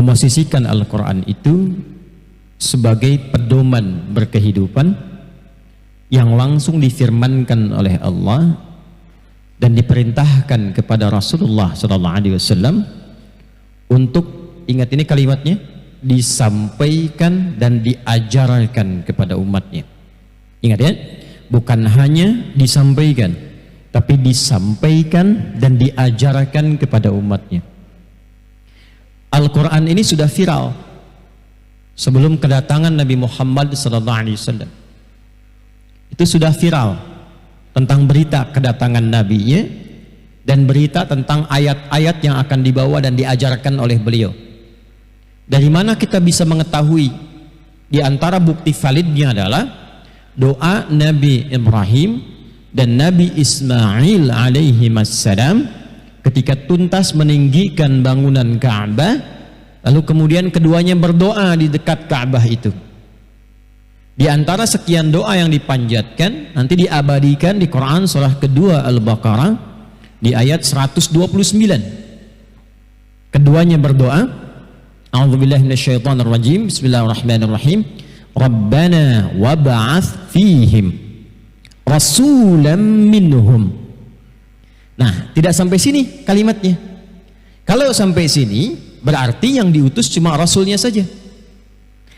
memosisikan Al-Quran itu sebagai pedoman berkehidupan yang langsung difirmankan oleh Allah dan diperintahkan kepada Rasulullah SAW untuk, ingat ini kalimatnya, disampaikan dan diajarkan kepada umatnya. Ingat ya, bukan hanya disampaikan, tapi disampaikan dan diajarkan kepada umatnya. Al-Quran ini sudah viral sebelum kedatangan Nabi Muhammad SAW. Itu sudah viral tentang berita kedatangan Nabi-nya dan berita tentang ayat-ayat yang akan dibawa dan diajarkan oleh beliau. Dari mana kita bisa mengetahui? Di antara bukti validnya adalah doa Nabi Ibrahim dan Nabi Ismail alaihi wassalam ketika tuntas meninggikan bangunan Ka'bah, lalu kemudian keduanya berdoa di dekat Ka'bah itu. Di antara sekian doa yang dipanjatkan, nanti diabadikan di Quran surah kedua Al-Baqarah di ayat 129. Keduanya berdoa, A'udzubillahi minasyaitonirrajim, Bismillahirrahmanirrahim. Rabbana wab'ats fihim rasulam minhum. Nah, tidak sampai sini kalimatnya. Kalau sampai sini berarti yang diutus cuma rasulnya saja.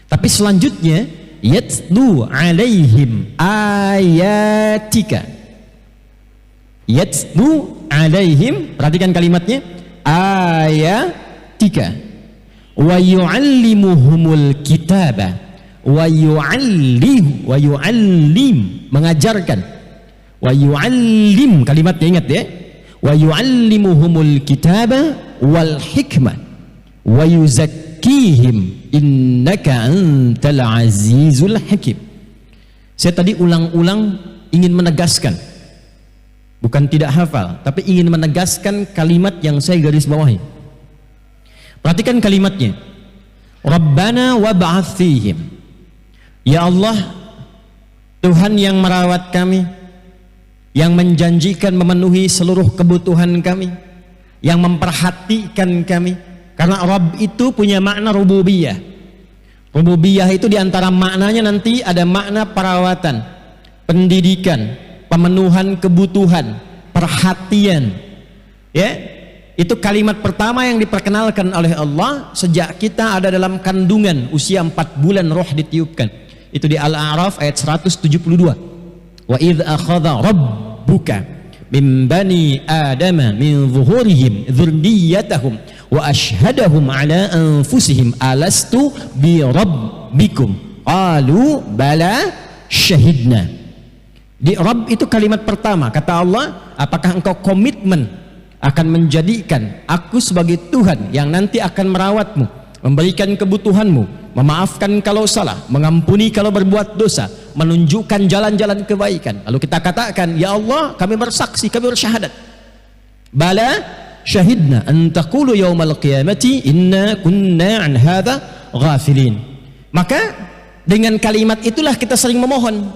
Tapi selanjutnya, yatlu alaihim ayatika. Yatlu alaihim, perhatikan kalimatnya, ayatika. Wa yu'allimuhumul kitaba. Wa yu'allim, mengajarkan. Wa yu'allim, kalimatnya ingat ya. Wa yu'allimuhumul kitaba wal hikmah wa yuzakkihim innaka antal azizul hakim. Saya tadi ulang-ulang ingin menegaskan, bukan tidak hafal, tapi ingin menegaskan kalimat yang saya garis bawahi. Perhatikan kalimatnya, Rabbana wab'ats fihim. Ya Allah, Tuhan yang merawat kami, yang menjanjikan memenuhi seluruh kebutuhan kami, yang memperhatikan kami. Karena Rabb itu punya makna rububiyah. Rububiyah itu diantara maknanya nanti ada makna perawatan, pendidikan, pemenuhan kebutuhan, perhatian. Ya, itu kalimat pertama yang diperkenalkan oleh Allah sejak kita ada dalam kandungan usia 4 bulan roh ditiupkan. Itu di Al-A'raf ayat 172. Wa idh akhadha rabbuka min bani adama min zuhurihim dzurriyyatahum wa ashhadahum ala anfusihim alastu bi rabbikum qalu bala syahidna. Di Rabb itu kalimat pertama, kata Allah, apakah engkau komitmen akan menjadikan aku sebagai Tuhan yang nanti akan merawatmu, memberikan kebutuhanmu, memaafkan kalau salah, mengampuni kalau berbuat dosa, menunjukkan jalan-jalan kebaikan. Lalu kita katakan, ya Allah, kami bersaksi, kami bersyahadat. Bala syahidna an taqulu yaumal qiyamati inna kunna an hadza ghafilin. Maka dengan kalimat itulah kita sering memohon,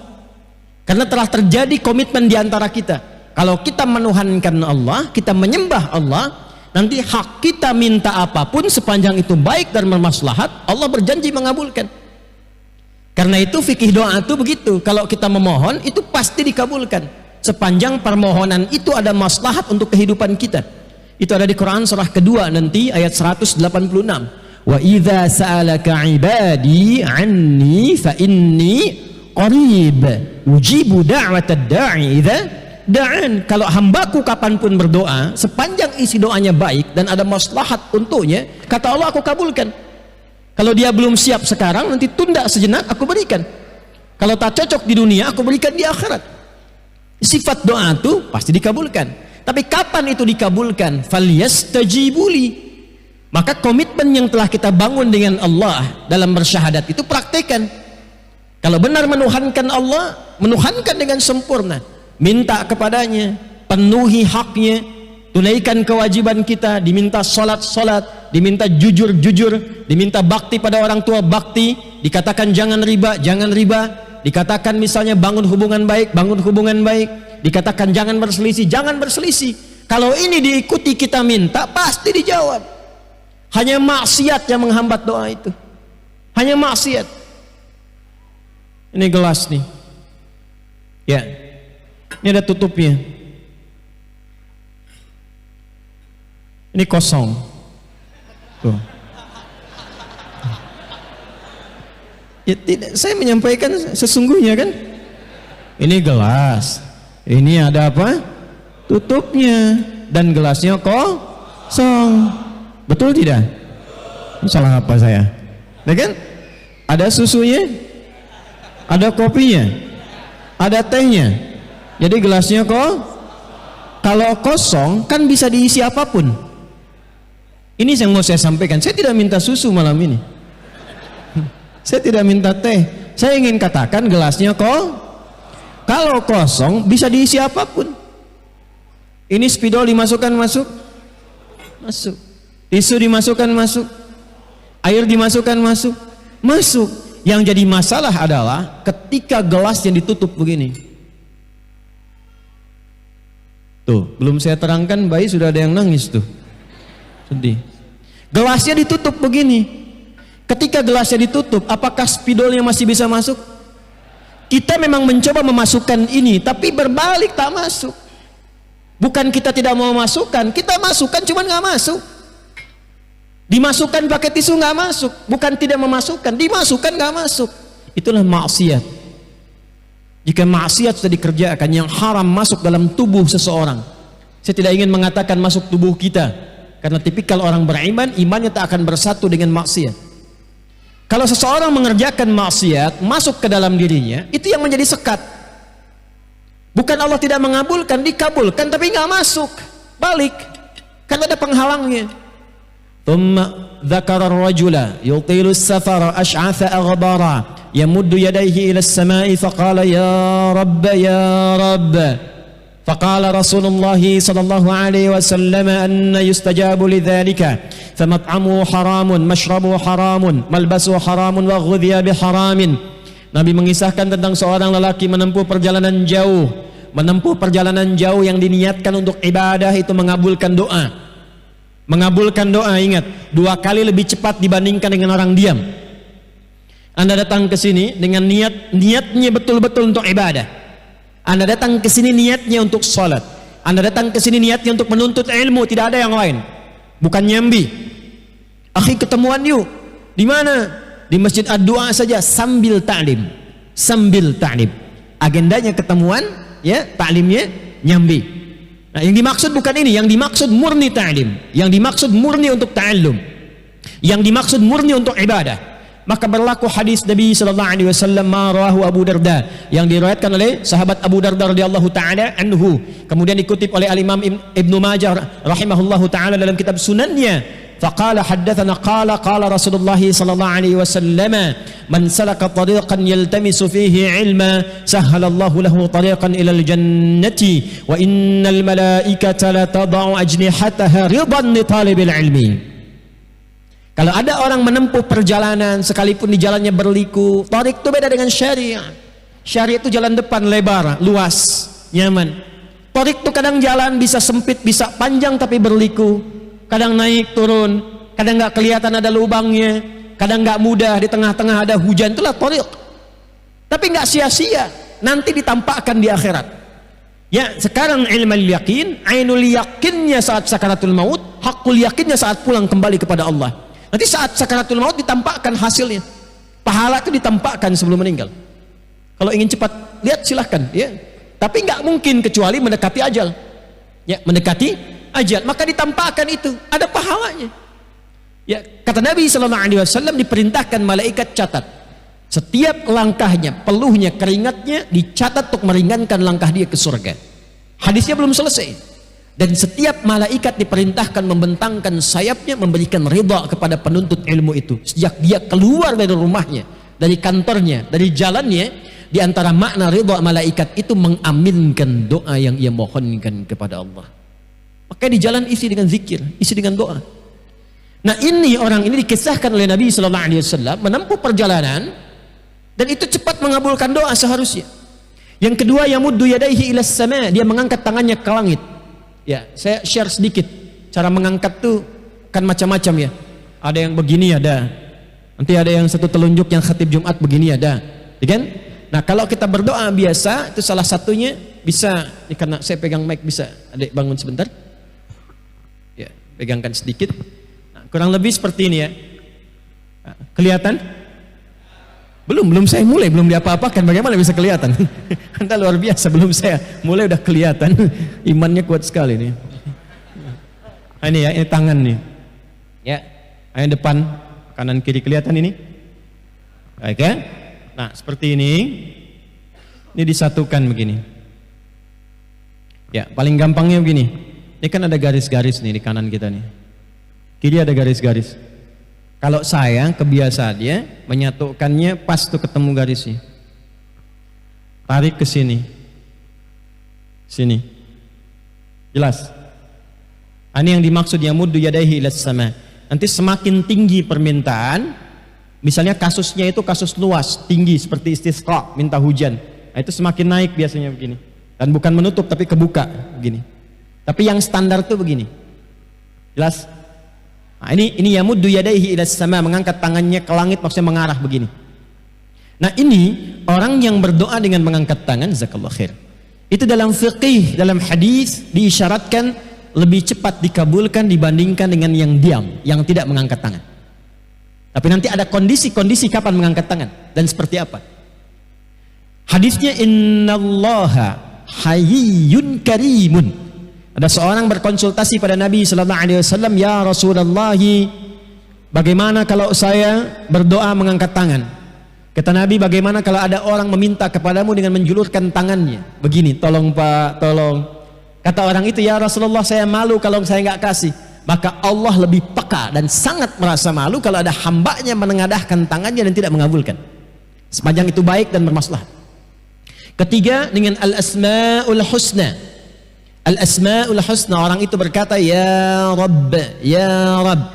karena telah terjadi komitmen di antara kita. Kalau kita menuhankan Allah, kita menyembah Allah, nanti hak kita minta apapun sepanjang itu baik dan bermaslahat, Allah berjanji mengabulkan. Karena itu fikih doa itu begitu, kalau kita memohon itu pasti dikabulkan sepanjang permohonan itu ada maslahat untuk kehidupan kita. Itu ada di Quran surah kedua nanti ayat 186. Wa idza sa'alaka ibadi anni fa inni qarib ujibu da'watad da'i idza da'an. Kalau hambaku kapanpun berdoa, sepanjang isi doanya baik dan ada maslahat untuknya, kata Allah, aku kabulkan. Kalau dia belum siap sekarang, nanti tunda sejenak, aku berikan. Kalau tak cocok di dunia, aku berikan di akhirat. Sifat doa itu pasti dikabulkan. Tapi kapan itu dikabulkan? Falyastajibuli. Maka komitmen yang telah kita bangun dengan Allah dalam bersyahadat itu praktekan. Kalau benar menuhankan Allah, menuhankan dengan sempurna, minta kepadanya, penuhi haknya, tunaikan kewajiban kita, diminta salat, diminta jujur, diminta bakti pada orang tua, bakti, dikatakan jangan riba, dikatakan misalnya bangun hubungan baik, dikatakan jangan berselisih. Kalau ini diikuti kita minta, pasti dijawab. Hanya maksiat yang menghambat doa itu. Hanya maksiat. Ini gelas nih. Ya. Ini ada tutupnya. Ini kosong. Tuh. Ya, tidak, saya menyampaikan sesungguhnya kan. Ini gelas. Ini ada apa? Tutupnya. Dan gelasnya kosong. Betul tidak? Salah apa saya? Ya kan? Ada susunya, ada kopinya, ada tehnya. Jadi gelasnya kalau kosong kan bisa diisi apapun. Ini yang mau saya sampaikan. Saya tidak minta susu malam ini. Saya tidak minta teh. Saya ingin katakan gelasnya kalau kosong bisa diisi apapun. Ini spidol dimasukkan masuk. Tisu dimasukkan masuk, air dimasukkan masuk. Yang jadi masalah adalah ketika gelas yang ditutup begini. Tuh, belum saya terangkan bayi sudah ada yang nangis tuh. Sedih. Gelasnya ditutup begini. Ketika gelasnya ditutup, apakah spidolnya masih bisa masuk? Kita memang mencoba memasukkan ini, tapi berbalik tak masuk. Bukan kita tidak mau masukkan, kita masukkan cuman nggak masuk. Dimasukkan pakai tisu nggak masuk, bukan tidak memasukkan, dimasukkan nggak masuk. Itulah maksiat. Jika maksiat sudah dikerjakan yang haram masuk dalam tubuh seseorang, saya tidak ingin mengatakan masuk tubuh kita, karena tipikal orang beriman, imannya tak akan bersatu dengan maksiat. Kalau seseorang mengerjakan maksiat masuk ke dalam dirinya, itu yang menjadi sekat. Bukan Allah tidak mengabulkan, dikabulkan tapi nggak masuk, balik, karena ada penghalangnya. ثم ذكر الرجل يطيل السفر أشعث أغبارا يمد يديه إلى السماء فقال يا رب يا رب فقال رسول الله صلى الله عليه وسلم أن يستجاب لذلك فمطعمه حرام مشربه حرام ملبسه حرام وغذي بحرام. Nabi mengisahkan tentang seorang lelaki menempuh perjalanan jauh yang diniatkan untuk ibadah itu mengabulkan doa. Mengabulkan doa, ingat, 2 kali lebih cepat dibandingkan dengan orang diam. Anda datang ke sini dengan niatnya betul-betul untuk ibadah. Anda datang ke sini niatnya untuk salat. Anda datang ke sini niatnya untuk menuntut ilmu, tidak ada yang lain. Bukan nyambi. Akhi, ketemuan yuk. Di mana? Di Masjid Ad-Du'a saja sambil ta'lim. Sambil ta'lim. Agendanya ketemuan, ya, ta'limnya nyambi. Nah, yang dimaksud bukan ini, yang dimaksud murni ta'lim, yang dimaksud murni untuk ta'allum, yang dimaksud murni untuk ibadah. Maka berlaku hadis Nabi sallallahu alaihi wasallam ma rawahu Abu Darda, yang diriwayatkan oleh sahabat Abu Darda radhiyallahu taala anhu, kemudian dikutip oleh Al-Imam Ibnu Majah rahimahullahu taala dalam kitab Sunannya. Faqala haddatsana qala Rasulullah sallallahu alaihi wasallam man salaka tariqan yaltamisu fihi ilma sahhalallahu lahu tariqan ilal jannati wa innal malaikata la tad'u ajnihataha ridan li talibil ilmi. Kalau ada orang menempuh perjalanan sekalipun di jalannya berliku, tariq itu beda dengan syariah. Syariah itu jalan depan lebar, luas, nyaman. Tariq itu kadang jalan bisa sempit, bisa panjang tapi berliku. Kadang naik turun, kadang nggak kelihatan ada lubangnya, kadang nggak mudah, di tengah-tengah ada hujan, itulah tariq. Tapi nggak sia-sia, nanti ditampakkan di akhirat. Ya, sekarang ilmul yakin, ainul yakinnya saat sakaratul maut, hakul yakinnya saat pulang kembali kepada Allah. Nanti saat sakaratul maut ditampakkan hasilnya. Pahala itu ditampakkan sebelum meninggal. Kalau ingin cepat lihat silahkan, ya. Tapi nggak mungkin kecuali mendekati ajal. Ya, mendekati ajal, maka ditampakkan itu ada pahalanya. Ya, kata Nabi sallallahu alaihi wasallam diperintahkan malaikat catat setiap langkahnya, peluhnya, keringatnya dicatat untuk meringankan langkah dia ke surga. Hadisnya belum selesai. Dan setiap malaikat diperintahkan membentangkan sayapnya, memberikan ridha kepada penuntut ilmu itu sejak dia keluar dari rumahnya, dari kantornya, dari jalannya. Di antara makna ridha malaikat itu mengaminkan doa yang ia mohonkan kepada Allah. Maka di jalan isi dengan zikir, isi dengan doa. Nah, ini orang ini dikisahkan oleh Nabi sallallahu alaihi wasallam menempuh perjalanan dan itu cepat mengabulkan doa seharusnya. Yang kedua, yamuddu yadayhi ilas sama, dia mengangkat tangannya ke langit. Ya, saya share sedikit cara mengangkat tuh kan macam-macam ya. Ada yang begini ada. Nanti ada yang satu telunjuk yang khatib Jumat begini ada. Ya kan? Nah, kalau kita berdoa biasa itu salah satunya bisa, ini karena saya pegang mic bisa. Adik bangun sebentar. Ya, pegangkan sedikit. Nah, kurang lebih seperti ini ya. Nah, kelihatan? Belum saya mulai, belum diapa-apakan. Bagaimana bisa kelihatan? Anda luar biasa, belum saya mulai udah kelihatan. Imannya kuat sekali nih. Nah, ini ya, ini tangan nih. Ya, ini depan, kanan kiri kelihatan ini. Baik ya. Nah, seperti ini. Ini disatukan begini. Ya, paling gampangnya begini. Ini kan ada garis-garis nih di kanan kita nih. Kiri ada garis-garis. Kalau saya kebiasaannya menyatukannya pas tuh ketemu garisnya. Tarik ke sini. Sini. Jelas? Ini yang dimaksud yamuddu yadaihi ilas sama. Nanti semakin tinggi permintaan, misalnya kasusnya itu kasus luas, tinggi seperti istisqa, minta hujan. Nah, itu semakin naik biasanya begini. Dan bukan menutup tapi kebuka begini. Tapi yang standar tuh begini. Jelas? Nah, ini yamuddu yadaihi ilas sama, mengangkat tangannya ke langit maksudnya mengarah begini. Nah, ini orang yang berdoa dengan mengangkat tangan, jazakallahu khair. Itu dalam fiqih, dalam hadis diisyaratkan lebih cepat dikabulkan dibandingkan dengan yang diam, yang tidak mengangkat tangan. Tapi nanti ada kondisi-kondisi kapan mengangkat tangan dan seperti apa. Hadisnya innallaha hayyun karimun. Ada seorang berkonsultasi pada Nabi sallallahu alaihi wasallam, ya Rasulullah, bagaimana kalau saya berdoa mengangkat tangan? Kata Nabi, bagaimana kalau ada orang meminta kepadamu dengan menjulurkan tangannya? Begini, tolong Pak, tolong. Kata orang itu, ya Rasulullah, saya malu kalau saya nggak kasih. Maka Allah lebih peka dan sangat merasa malu kalau ada hambanya menengadahkan tangannya dan tidak mengabulkan. Sepanjang itu baik dan bermaslahat. Ketiga, dengan al-asma'ul husna. Al-asma'ul husna, orang itu berkata, ya Rabb, ya Rabb.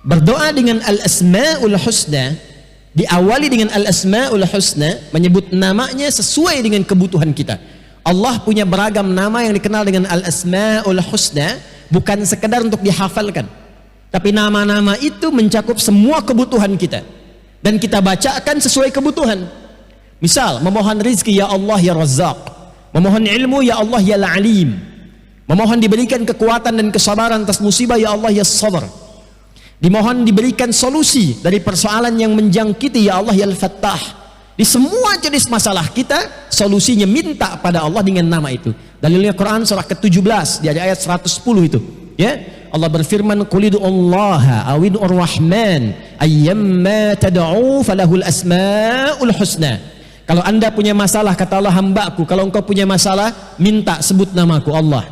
Berdoa dengan al-asma'ul husna, diawali dengan al-asma'ul husna, menyebut namanya sesuai dengan kebutuhan kita. Allah punya beragam nama yang dikenal dengan al-asma'ul husna, bukan sekedar untuk dihafalkan, tapi nama-nama itu mencakup semua kebutuhan kita dan kita bacakan sesuai kebutuhan. Misal, memohon rizki, ya Allah ya Razzaq. Memohon ilmu, ya Allah ya Alim. Memohon diberikan kekuatan dan kesabaran atas musibah, ya Allah ya Sabar. Dimohon diberikan solusi dari persoalan yang menjangkiti, ya Allah ya Al-Fattah. Di semua jenis masalah kita, solusinya minta pada Allah dengan nama itu. Dalilnya Quran surah ke-17 di ayat 110 itu. Ya, Allah berfirman, "Qul ud'ullaha aw ud'ur rahman, ayyamma tad'u falahul asmaul husna." Kalau Anda punya masalah, kata Allah, hambaku, kalau engkau punya masalah, minta sebut namaku Allah.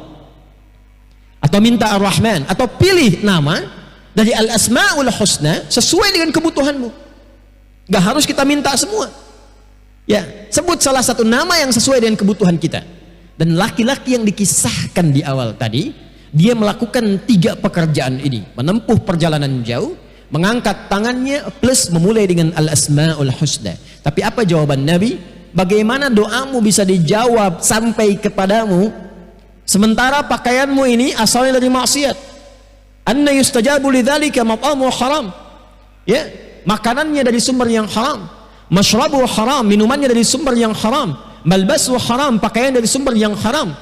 Atau minta Ar-Rahman, atau pilih nama dari al-asmaul husna sesuai dengan kebutuhanmu. Gak harus kita minta semua. Ya, sebut salah satu nama yang sesuai dengan kebutuhan kita. Dan laki-laki yang dikisahkan di awal tadi, dia melakukan 3 pekerjaan ini, menempuh perjalanan jauh, mengangkat tangannya plus memulai dengan al-asmaul husna. Tapi apa jawaban Nabi? Bagaimana doamu bisa dijawab sampai kepadamu sementara pakaianmu ini asalnya dari maksiat? Anna yustajabu lidzalika mat'amu haram. Ya, makanannya dari sumber yang haram. Mashrabu haram, minumannya dari sumber yang haram. Malbasu haram, pakaian dari sumber yang haram.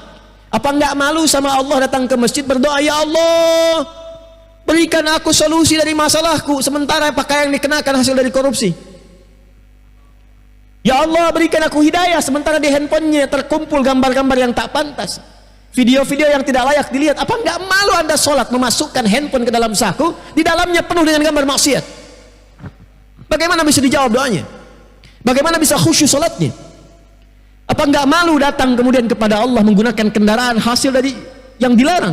Apa enggak malu sama Allah datang ke masjid berdoa, ya Allah, berikan aku solusi dari masalahku, sementara pakaian yang dikenakan hasil dari korupsi. Ya Allah, berikan aku hidayah, sementara di handphonenya terkumpul gambar-gambar yang tak pantas, video-video yang tidak layak dilihat. Apa enggak malu Anda sholat memasukkan handphone ke dalam saku, di dalamnya penuh dengan gambar maksiat? Bagaimana bisa dijawab doanya? Bagaimana bisa khusyuk sholatnya? Apa enggak malu datang kemudian kepada Allah menggunakan kendaraan hasil dari yang dilarang?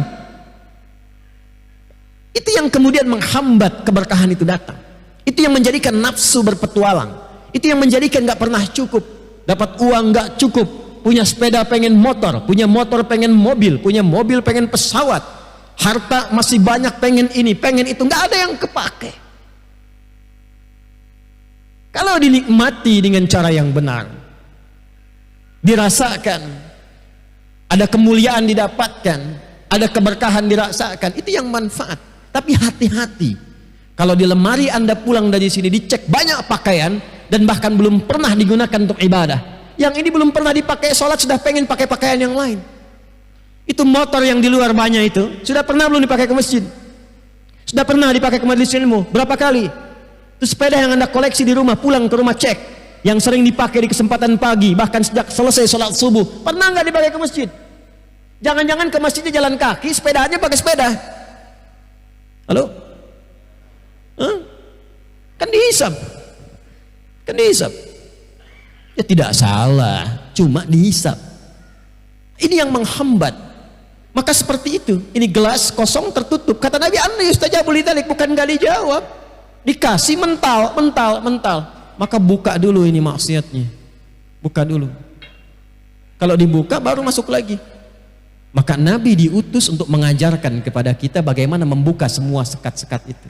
Itu yang kemudian menghambat keberkahan itu datang. Itu yang menjadikan nafsu berpetualang. Itu yang menjadikan enggak pernah cukup. Dapat uang enggak cukup, punya sepeda pengen motor, punya motor pengen mobil, punya mobil pengen pesawat, harta masih banyak pengen ini, pengen itu, enggak ada yang kepake. Kalau dinikmati dengan cara yang benar, dirasakan, ada kemuliaan didapatkan, ada keberkahan dirasakan, itu yang manfaat. Tapi hati-hati, Kalau di lemari Anda pulang dari sini dicek banyak pakaian dan bahkan belum pernah digunakan untuk ibadah. Yang ini belum pernah dipakai sholat sudah pengen pakai pakaian yang lain. Itu motor yang di luar banyak itu sudah pernah belum dipakai ke masjid? Sudah pernah dipakai ke majelis ilmu? Berapa kali? Itu sepeda yang Anda koleksi di rumah, pulang ke rumah cek. Yang sering dipakai di kesempatan pagi, bahkan sejak selesai sholat subuh. Pernah nggak dipakai ke masjid? Jangan-jangan ke masjidnya jalan kaki, sepedanya pakai sepeda. Halo? Hah? Kan dihisab. Kan dihisab. Ya tidak salah, cuma dihisab. Ini yang menghambat. Maka seperti itu. Ini gelas kosong tertutup. Kata Nabi, "Anda yustajabu lidzalik," bukan gak dijawab. Dikasih mental. Maka buka dulu ini maksiatnya. Buka dulu. Kalau dibuka baru masuk lagi. Maka Nabi diutus untuk mengajarkan kepada kita bagaimana membuka semua sekat-sekat itu.